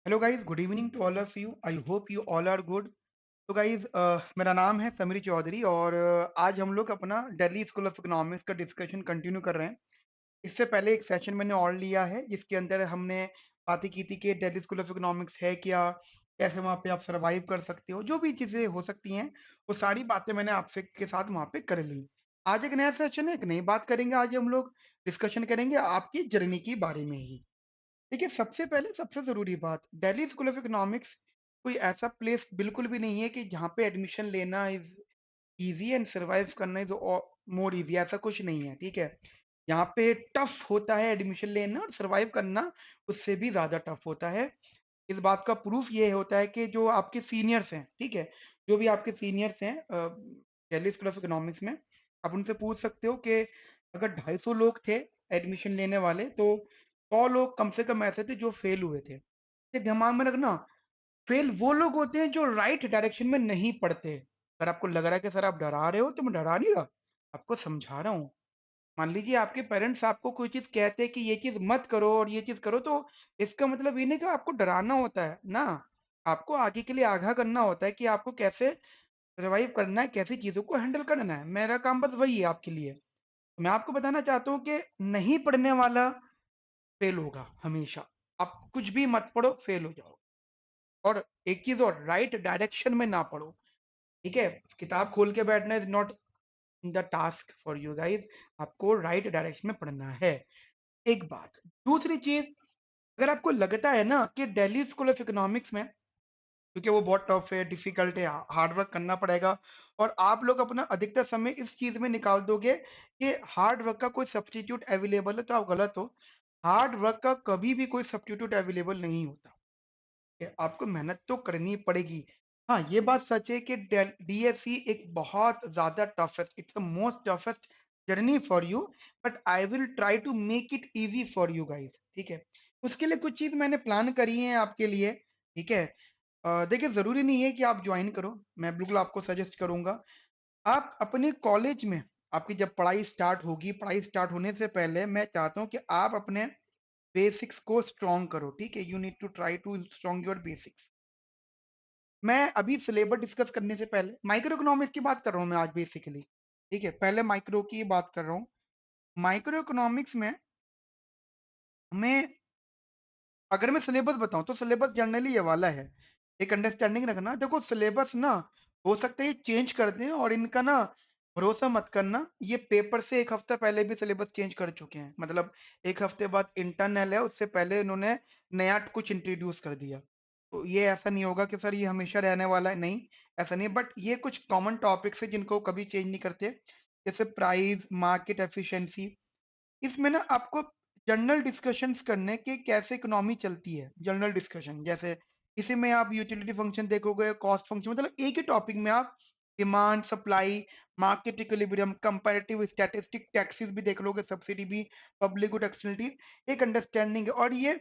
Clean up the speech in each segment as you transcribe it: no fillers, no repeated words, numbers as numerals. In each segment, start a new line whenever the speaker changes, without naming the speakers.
Hello guys, good evening to all of you. I hope you all are good. तो guys, मेरा नाम है समीर चौधरी और आज हम लोग अपना दिल्ली स्कूल ऑफ इकोनॉमिक्स का डिस्कशन कंटिन्यू कर रहे हैं। इससे पहले एक सेशन मैंने और लिया है जिसके अंदर हमने बातें की थी कि दिल्ली स्कूल ऑफ इकोनॉमिक्स है क्या, कैसे वहाँ पे आप सरवाइव कर सकते हो, जो भी चीज़ें हो सकती हैं वो सारी बातें मैंने आपसे के साथ वहाँ पे कर ली। आज एक नया सेशन है, एक नई बात करेंगे। आज हम लोग डिस्कशन करेंगे आपकी जर्नी के बारे में ही। देखिए, सबसे पहले सबसे ज़रूरी बात, दिल्ली स्कूल ऑफ इकोनॉमिक्स कोई ऐसा प्लेस बिल्कुल भी नहीं है कि जहाँ पे एडमिशन लेना इज़ ईज़ी एंड सर्वाइव करना इज़ मोर ईज़ी। ऐसा कुछ नहीं है, ठीक है? यहाँ पे टफ़ होता है एडमिशन लेना, और सर्वाइव करना उससे भी ज़्यादा टफ़ होता है। इस बात का प्रूफ ये होता है कि जो आपके सीनियर्स हैं, ठीक है? जो भी आपके सीनियर्स हैं दिल्ली स्कूल ऑफ इकोनॉमिक्स में, आप उनसे पूछ सकते हो कि अगर 250 लोग थे एडमिशन लेने वाले, तो 100 लोग कम से कम ऐसे थे जो फेल हुए थे। ये दिमाग में रखना, फेल वो लोग होते हैं जो राइट डायरेक्शन में नहीं पढ़ते। अगर आपको लग रहा है कि सर आप डरा रहे हो, तो मैं डरा नहीं रहा, आपको समझा रहा हूँ। मान लीजिए आपके पेरेंट्स आपको कोई चीज़ कहते हैं कि ये चीज़ मत करो और ये चीज़ करो, तो इसका मतलब ये नहीं कि आपको डराना होता है ना। आपको आगे के लिए आगाह करना होता है कि आपको कैसे सर्वाइव करना है, कैसी चीज़ों को हैंडल करना है। मेरा काम बस वही है आपके लिए। मैं आपको बताना चाहता हूँ कि नहीं पढ़ने वाला फेल होगा हमेशा। आप कुछ भी मत पढ़ो, फेल हो जाओ। और एक चीज़ और, राइट डायरेक्शन में ना पढ़ो, ठीक है? किताब खोल के बैठना is not the task for you guys. आपको राइट डायरेक्शन में पढ़ना है, एक बात। दूसरी चीज़, अगर आपको लगता है ना कि दिल्ली स्कूल ऑफ इकोनॉमिक्स में, क्योंकि वो बहुत टफ है, डिफिकल्ट है, हार्ड वर्क करना पड़ेगा, और आप लोग अपना अधिकतर समय इस चीज़ में निकाल दोगे कि हार्ड वर्क का कोई सब्स्टिट्यूट अवेलेबल है, तो आप गलत हो। हार्ड वर्क का कभी भी कोई सब्स्टिट्यूट अवेलेबल नहीं होता। आपको मेहनत तो करनी पड़ेगी। हाँ, ये बात सच है कि डीएससी एक बहुत ज़्यादा toughest, it's the most toughest journey for you, but I will try to make it easy for you guys, ठीक है? उसके लिए कुछ चीज़ मैंने प्लान करी है आपके लिए, ठीक है? देखिए, ज़रूरी नहीं है कि आप जॉइन करो, मैं बिल्कुल आपको सजेस्ट करूँगा। आप अपने कॉलेज में, आपकी जब पढ़ाई स्टार्ट होगी, पढ़ाई स्टार्ट होने से पहले मैं चाहता हूँ कि आप अपने बेसिक्स को स्ट्रॉन्ग करो, ठीक है? You need to try to strong your basics. मैं अभी सिलेबस डिस्कस करने से पहले माइक्रो इकोनॉमिक्स की बात कर रहा हूँ मैं आज बेसिकली, ठीक है? पहले माइक्रो की बात कर रहा हूँ। माइक्रो इकोनॉमिक्स में हमें, अगर मैं सिलेबस बताऊँ तो सिलेबस जनरली ये वाला है। एक अंडरस्टैंडिंग रखना, देखो सिलेबस ना हो सकता है ये चेंज कर दें, और इनका ना भरोसा मत करना। ये पेपर से 1 हफ्ता पहले भी सिलेबस चेंज कर चुके हैं। मतलब 1 हफ्ते बाद इंटरनल है, उससे पहले इन्होंने नया कुछ इंट्रोड्यूस कर दिया। तो ये ऐसा नहीं होगा कि सर ये हमेशा रहने वाला है, नहीं, ऐसा नहीं है। बट ये कुछ कॉमन टॉपिक्स है जिनको कभी चेंज नहीं करते, जैसे प्राइस, मार्केट एफिशिएंसी। इसमें ना आपको जनरल डिस्कशंस करने के, कैसे इकोनॉमी चलती है, जनरल डिस्कशन। जैसे इसी में आप यूटिलिटी फंक्शन देखोगे, कॉस्ट फंक्शन, मतलब एक ही टॉपिक में आप demand, supply, market equilibrium, comparative statistic, taxes भी देख लोगे, सब्सिडी भी, पब्लिक गुड एक्सटर्नलिटी, एक अंडरस्टैंडिंग है। और ये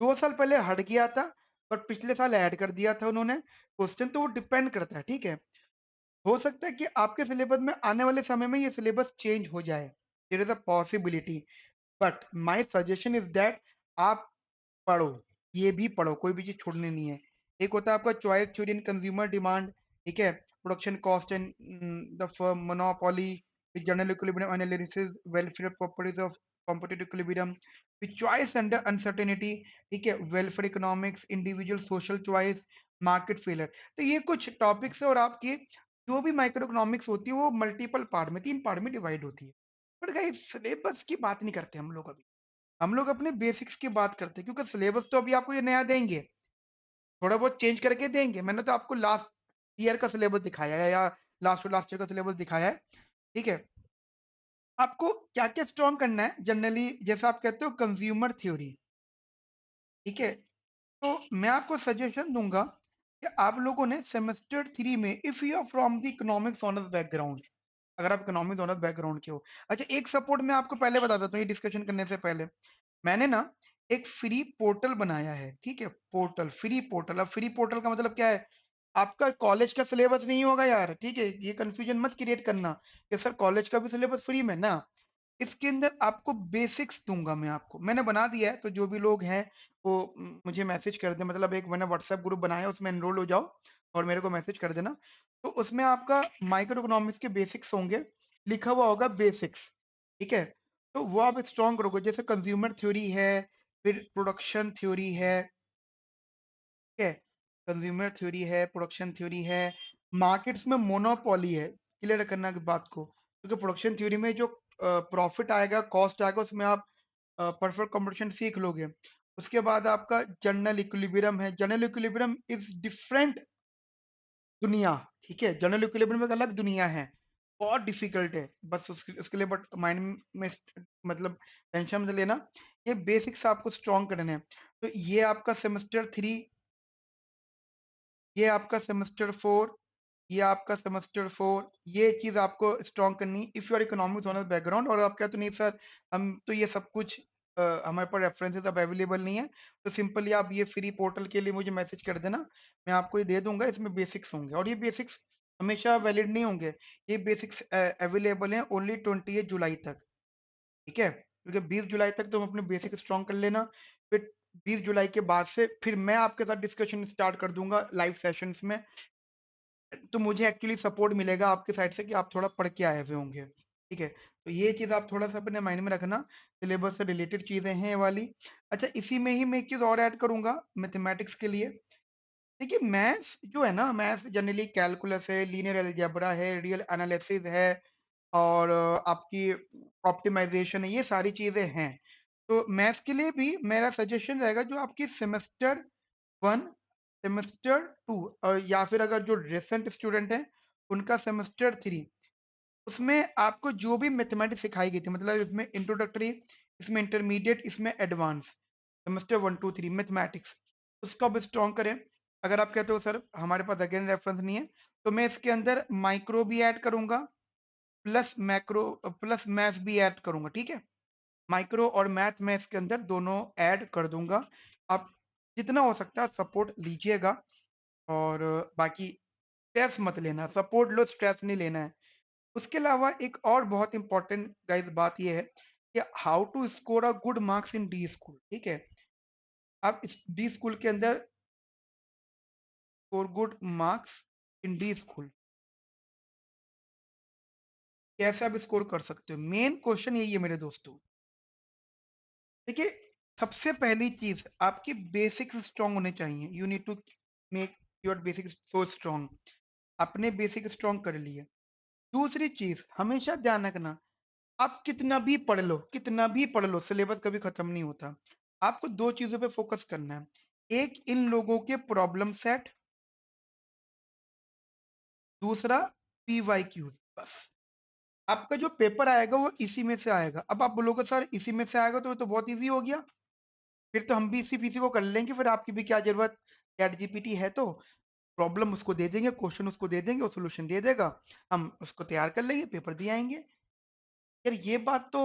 2 साल पहले हट गया था और पिछले साल ऐड कर दिया था उन्होंने क्वेश्चन, तो वो डिपेंड करता है, ठीक है? हो सकता है कि आपके सिलेबस में आने वाले समय में ये सिलेबस चेंज हो जाए, there is a possibility. But my suggestion is that आप पढ़ो, ये भी पढ़ो, कोई भी चीज़ छोड़नी नहीं है। एक होता है आपका choice theory and consumer demand, ठीक है? Production cost and the firm monopoly, with general equilibrium analysis, welfare properties of competitive equilibrium, with choice under uncertainty, ठीक है? Welfare economics, individual social choice, market failure. तो ये कुछ topics है, और आपकी जो भी माइक्रो इकोनॉमिक्स होती है वो मल्टीपल पार्ट में, 3 पार्ट में डिवाइड होती है। बट गाइस, सिलेबस की बात नहीं करते हम लोग अभी। हम लोग अपने बेसिक्स की बात करते हैं, क्योंकि सिलेबस तो अभी आपको ये नया देंगे, थोड़ा बहुत चेंज करके देंगे। मैंने तो आपको लास्ट ईयर का सिलेबस दिखाया है, या लास्ट टू लास्ट ईयर का सिलेबस दिखाया है, ठीक है? आपको क्या-क्या स्ट्रॉन्ग करना है जनरली, जैसा आप कहते हो कंज्यूमर थ्योरी, ठीक है? तो मैं आपको सजेशन दूँगा कि आप लोगों ने सेमेस्टर 3 में, if you are from the economics honours background, अगर आप इकोनॉमिक्स ऑनर्स बैकग्राउंड के हो। अच्छा, एक सपोर्ट मैं आपको पहले बता देता हूँ ये डिस्कशन करने से पहले। मैंने ना एक फ्री पोर्टल बनाया है, ठीक है? Portal, free portal. अब फ्री पोर्टल का मतलब क्या है? आपका कॉलेज का सिलेबस नहीं होगा यार, ठीक है? ये कंफ्यूजन मत क्रिएट करना कि सर कॉलेज का भी सिलेबस फ्री में ना। इसके अंदर आपको बेसिक्स दूँगा मैं आपको। मैंने बना दिया है, तो जो भी लोग हैं वो मुझे मैसेज कर दें, मतलब एक मैंने व्हाट्सएप ग्रुप बनाया है, उसमें एनरोल हो जाओ और मेरे को मैसेज कर देना। तो उसमें आपका माइक्रो इकोनॉमिक्स के बेसिक्स होंगे, लिखा हुआ होगा बेसिक्स, ठीक है? तो वो आप स्ट्रॉन्ग करोगे, जैसे कंज्यूमर थ्योरी है, फिर प्रोडक्शन थ्योरी है, ठीक है? कंज्यूमर थ्योरी है, प्रोडक्शन थ्योरी है, मार्केट्स में मोनोपोली है, क्लियर करना की बात को, क्योंकि प्रोडक्शन थ्योरी में जो प्रॉफिट आएगा, कॉस्ट आएगा, उसमें आप परफेक्ट कंपटीशन सीख लोगे। उसके बाद आपका जनरल इक्विलिब्रियम है, जनरल इक्विलिब्रियम इज डिफरेंट दुनिया, ठीक है? जनरल इक्विलिब्रियम एक अलग दुनिया है, बहुत डिफिकल्ट है, बस उसके लिए बट माइंड में मतलब टेंशन मत लेना, ये बेसिक्स आपको स्ट्रॉन्ग करने हैं। तो ये आपका सेमेस्टर 3, ये आपका सेमेस्टर 4, ये आपका सेमेस्टर 4, ये चीज़ आपको स्ट्रॉन्ग करनी है if you are economics honours background. और आप कहते हो नहीं सर, हम तो ये सब कुछ हमारे पास रेफरेंसेस अब अवेलेबल नहीं है, तो सिंपली आप ये फ्री पोर्टल के लिए मुझे मैसेज कर देना, मैं आपको ये दे दूंगा, इसमें बेसिक्स होंगे और ये बेसिक्स हमेशा वैलिड नहीं होंगे, ये बेसिक्स अवेलेबल हैं ओनली 28 जुलाई तक, ठीक है? क्योंकि 20 जुलाई तक तुम अपने बेसिक स्ट्रॉन्ग कर लेना, फिर 20 जुलाई के बाद से फिर मैं आपके साथ डिस्कशन स्टार्ट कर दूंगा लाइव सेशंस में, तो मुझे एक्चुअली सपोर्ट मिलेगा आपके साइड से कि आप थोड़ा पढ़ के आए हुए होंगे, ठीक है? तो ये चीज़ आप थोड़ा सा अपने माइंड में रखना, सिलेबस से रिलेटेड चीज़ें हैं ये वाली। अच्छा, इसी में ही मैं एक चीज़ और ऐड करूंगा मैथमेटिक्स के लिए। देखिए, मैथ्स जो है ना, मैथ्स जनरली कैलकुलस है, लीनियर अलजेब्रा है, रियल एनालिसिस है, और आपकी ऑप्टिमाइजेशन है, ये सारी चीज़ें हैं। तो मैथ्स के लिए भी मेरा सजेशन रहेगा, जो आपकी सेमेस्टर 1, सेमेस्टर 2, और या फिर अगर जो रिसेंट स्टूडेंट हैं उनका सेमेस्टर 3, उसमें आपको जो भी मैथमेटिक्स सिखाई गई थी, मतलब इसमें इंट्रोडक्टरी, इसमें इंटरमीडिएट, इसमें एडवांस, सेमेस्टर 1 2 3 मैथमेटिक्स, उसको आप स्ट्रॉन्ग करें। अगर आप कहते हो सर हमारे पास अगेन रेफरेंस नहीं है, तो मैं इसके अंदर माइक्रो भी ऐड करूंगा, प्लस मैक्रो, प्लस मैथ्स भी ऐड करूंगा, ठीक है? माइक्रो और मैथ में इसके अंदर दोनों ऐड कर दूंगा। आप जितना हो सकता है सपोर्ट लीजिएगा, और बाकी स्ट्रेस मत लेना, सपोर्ट लो, स्ट्रेस नहीं लेना है। उसके अलावा एक और बहुत इंपॉर्टेंट गाइस बात ये है कि how to score a good marks in the school, ठीक है? आप इस डी स्कूल के अंदर score good marks in the school, कैसे आप स्कोर कर सकते हो? मेन क्वेश्चन यही है मेरे दोस्तों। देखिए, सबसे पहली चीज आपकी बेसिक्स स्ट्रांग होने चाहिए, you need to make your basics so strong. अपने बेसिक स्ट्रांग कर लिए। दूसरी चीज हमेशा ध्यान रखना, आप कितना भी पढ़ लो, कितना भी पढ़ लो, सिलेबस कभी खत्म नहीं होता। आपको दो चीजों पे फोकस करना है, एक इन लोगों के प्रॉब्लम सेट, दूसरा पीवाई क्यूज, बस। आपका जो पेपर आएगा वो इसी में से आएगा। अब आप बोलोगे सर इसी में से आएगा तो ये तो बहुत इजी हो गया, फिर तो हम भी इसी पीसी को कर लेंगे, फिर आपकी भी क्या जरूरत, चैट जीपीटी है तो प्रॉब्लम उसको दे देंगे, क्वेश्चन उसको दे देंगे, वो सोल्यूशन दे देगा, हम उसको तैयार कर लेंगे, पेपर दिए आएंगे। यार ये बात तो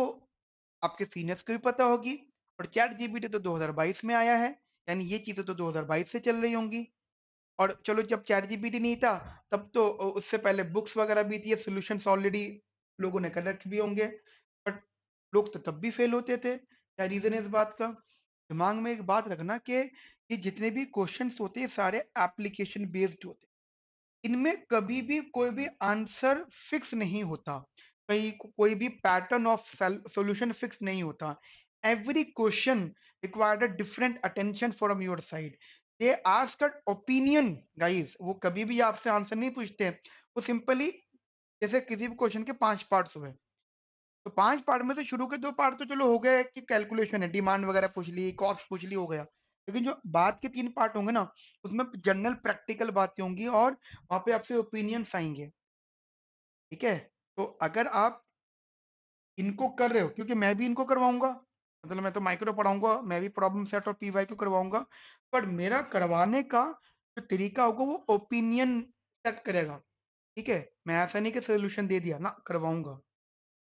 आपके सीनियर्स को भी पता होगी, और चैट जीपीटी तो 2022 में आया है, यानी ये चीजें तो 2022 से चल रही होंगी। और चलो जब चैट जीपीटी नहीं था, तब तो उससे पहले बुक्स वगैरह भी थी, सॉल्यूशंस ऑलरेडी लोगों ने कर रखे भी होंगे, बट लोग तो तब भी फेल होते थे। क्या रीजन है इस बात का? दिमाग में एक बात रखना कि ये जितने भी क्वेश्चंस होते हैं सारे एप्लीकेशन बेस्ड होते हैं, इनमें कभी भी कोई भी आंसर फिक्स नहीं होता, कहीं कोई भी पैटर्न ऑफ सॉल्यूशन फिक्स नहीं होता। Every question required a different attention from your side, they ask a opinion guys, वो कभी भी आपसे आंसर नहीं पूछते, वो सिंपली, जैसे किसी भी क्वेश्चन के 5 पार्ट्स हुए, तो 5 पार्ट में से शुरू के 2 पार्ट तो चलो हो गए कि कैलकुलेशन है, डिमांड वगैरह पूछ ली, कॉस्ट पूछ ली, हो गया। लेकिन जो बाद के 3 पार्ट होंगे ना, उसमें जनरल प्रैक्टिकल बातें होंगी और वहां पे आपसे ओपिनियंस आएंगे, ठीक है? तो अगर आप इनको कर रहे हो, क्योंकि मैं भी इनको करवाऊंगा, मतलब मैं तो माइक्रो पढ़ाऊंगा, मैं भी प्रॉब्लम सेट और पीवाई को करवाऊंगा, पर मेरा करवाने का जो तरीका होगा वो ओपिनियन सेट करेगा, ठीक है? मैं ऐसा नहीं कि सोल्यूशन दे दिया ना, करवाऊंगा,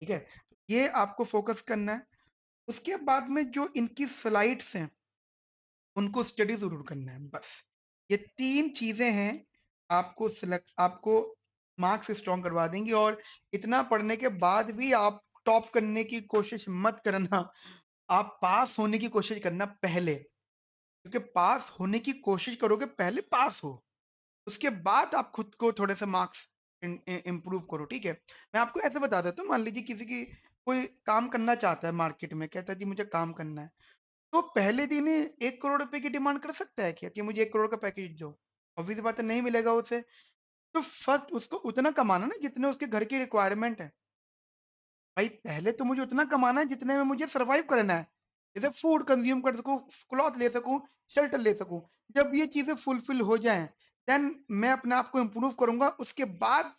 ठीक है? ये आपको फोकस करना है। उसके बाद में जो इनकी स्लाइड्स हैं उनको स्टडी जरूर करना है, बस। ये 3 चीजें हैं, आपको मार्क्स स्ट्रॉन्ग करवा देंगी, और इतना पढ़ने के बाद भी आप टॉप करने की कोशिश मत करना, आप पास होने की कोशिश करना पहले, क्योंकि पास होने की कोशिश करोगे, पहले पास हो, उसके बाद आप खुद को थोड़े से मार्क्स इम्प्रूव करो, ठीक है। मैं आपको ऐसे बता देता हूँ, मान लीजिए किसी की कोई काम करना चाहता है मार्केट में, कहता है जी मुझे काम करना है, तो पहले दिन ही 1 करोड़ रुपए की डिमांड कर सकता है क्या कि मुझे 1 करोड़ का पैकेज दो? ऑब्वियस बात है, नहीं मिलेगा उसे। तो फर्स्ट उसको उतना कमाना ना जितने उसके घर की रिक्वायरमेंट है। भाई पहले तो मुझे उतना कमाना है जितने में मुझे सर्वाइव करना है, जैसे फूड कंज्यूम कर सकूं, क्लॉथ ले सकूं, शेल्टर ले सकूं। जब ये चीजें फुलफिल हो जाएं, देन मैं अपने आप को इम्प्रूव करूंगा, उसके बाद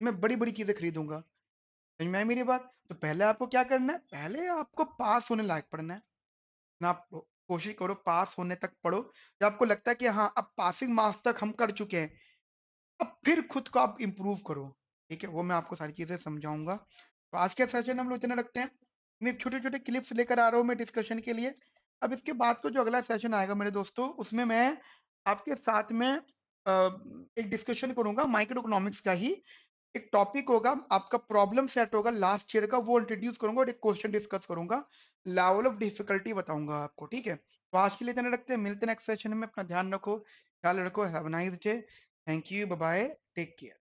मैं बड़ी बड़ी चीजें खरीदूंगा। समझ में आई मेरी बात? तो पहले आपको क्या करना है, पहले आपको पास होने लायक पढ़ना है ना। आप कोशिश करो पास होने तक पढ़ो। जब आपको लगता है कि हाँ अब पासिंग मार्क्स तक हम कर चुके हैं, अब फिर खुद को आप इम्प्रूव करो, ठीक है। वो मैं आपको सारी चीजें समझाऊंगा। तो आज का सेशन हम लोग इतना रखते हैं। मैं छोटे छोटे क्लिप्स लेकर आ रहा हूँ मैं डिस्कशन के लिए। अब इसके बाद को जो अगला सेशन आएगा मेरे दोस्तों, उसमें मैं आपके साथ में एक डिस्कशन करूंगा माइक्रो इकोनॉमिक्स का ही। एक टॉपिक होगा आपका, प्रॉब्लम सेट होगा लास्ट ईयर का, वो इंट्रोड्यूस करूंगा और एक क्वेश्चन डिस्कस करूंगा, लेवल ऑफ डिफिकल्टी बताऊंगा आपको, ठीक है। तो आज के लिए इतना रखते हैं, मिलते हैं नेक्स्ट सेशन में। अपना ध्यान रखो, ख्याल रखो, have a nice day. Thank you, bye bye, take care.